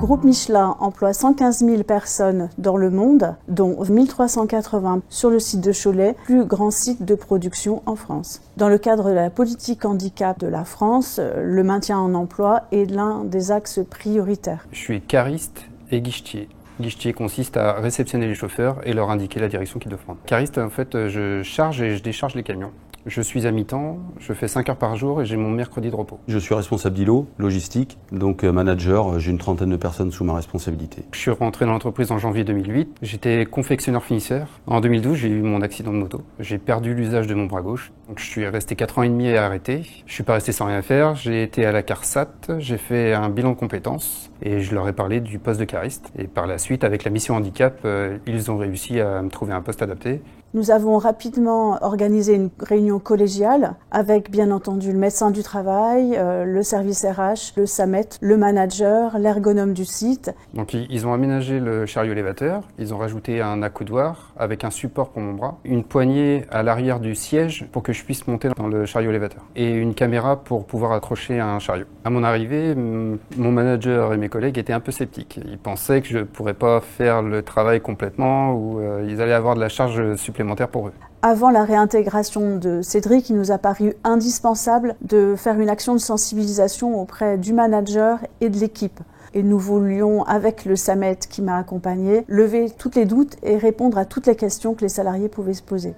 groupe Michelin emploie 115 000 personnes dans le monde, dont 1 380 sur le site de Cholet, plus grand site de production en France. Dans le cadre de la politique handicap de la France, le maintien en emploi est l'un des axes prioritaires. Je suis cariste et guichetier. Guichetier consiste à réceptionner les chauffeurs et leur indiquer la direction qu'ils doivent prendre. Cariste, en fait, je charge et je décharge les camions. Je suis à mi-temps, je fais 5 heures par jour et j'ai mon mercredi de repos. Je suis responsable d'îlot, logistique, donc manager, j'ai une trentaine de personnes sous ma responsabilité. Je suis rentré dans l'entreprise en janvier 2008, j'étais confectionneur-finisseur. En 2012, j'ai eu mon accident de moto. J'ai perdu l'usage de mon bras gauche. Donc, je suis resté 4 ans et demi à arrêter. Je suis pas resté sans rien faire, j'ai été à la CARSAT, j'ai fait un bilan de compétences et je leur ai parlé du poste de cariste. Et par la suite, avec la mission handicap, ils ont réussi à me trouver un poste adapté. Nous avons rapidement organisé une réunion collégiale avec bien entendu le médecin du travail, le service RH, le SAMET, le manager, l'ergonome du site. Donc ils ont aménagé le chariot élévateur, ils ont rajouté un accoudoir avec un support pour mon bras, une poignée à l'arrière du siège pour que je puisse monter dans le chariot élévateur et une caméra pour pouvoir accrocher un chariot. À mon arrivée, mon manager et mes collègues étaient un peu sceptiques. Ils pensaient que je ne pourrais pas faire le travail complètement ou ils allaient avoir de la charge supplémentaire pour eux. Avant la réintégration de Cédric, il nous a paru indispensable de faire une action de sensibilisation auprès du manager et de l'équipe. Et nous voulions, avec le SAMET qui m'a accompagné, lever tous les doutes et répondre à toutes les questions que les salariés pouvaient se poser.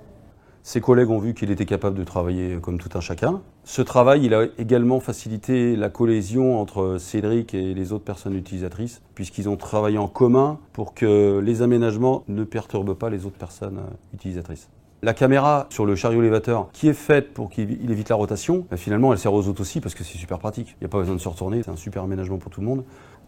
Ses collègues ont vu qu'il était capable de travailler comme tout un chacun. Ce travail, il a également facilité la cohésion entre Cédric et les autres personnes utilisatrices, puisqu'ils ont travaillé en commun pour que les aménagements ne perturbent pas les autres personnes utilisatrices. La caméra sur le chariot élévateur qui est faite pour qu'il évite la rotation, finalement elle sert aux autres aussi parce que c'est super pratique. Il n'y a pas besoin de se retourner, c'est un super aménagement pour tout le monde.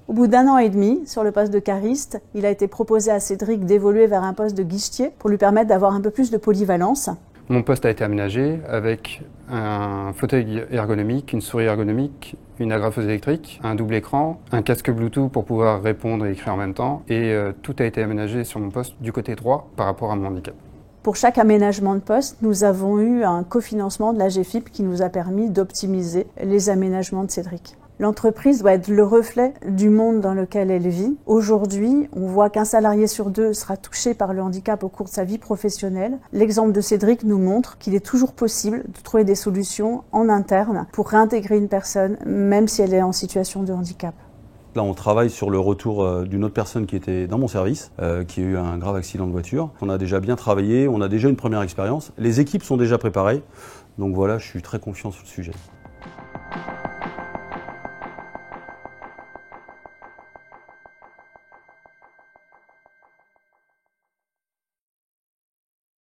Au bout d'1 an et demi, sur le poste de cariste, il a été proposé à Cédric d'évoluer vers un poste de guichetier pour lui permettre d'avoir un peu plus de polyvalence. Mon poste a été aménagé avec un fauteuil ergonomique, une souris ergonomique, une agrafeuse électrique, un double écran, un casque Bluetooth pour pouvoir répondre et écrire en même temps. Et tout a été aménagé sur mon poste du côté droit par rapport à mon handicap. Pour chaque aménagement de poste, nous avons eu un cofinancement de la GFIP qui nous a permis d'optimiser les aménagements de Cédric. L'entreprise doit être le reflet du monde dans lequel elle vit. Aujourd'hui, on voit qu'un salarié sur 2 sera touché par le handicap au cours de sa vie professionnelle. L'exemple de Cédric nous montre qu'il est toujours possible de trouver des solutions en interne pour réintégrer une personne, même si elle est en situation de handicap. Là, on travaille sur le retour d'une autre personne qui était dans mon service, qui a eu un grave accident de voiture. On a déjà bien travaillé, on a déjà une première expérience. Les équipes sont déjà préparées, donc voilà, je suis très confiant sur le sujet.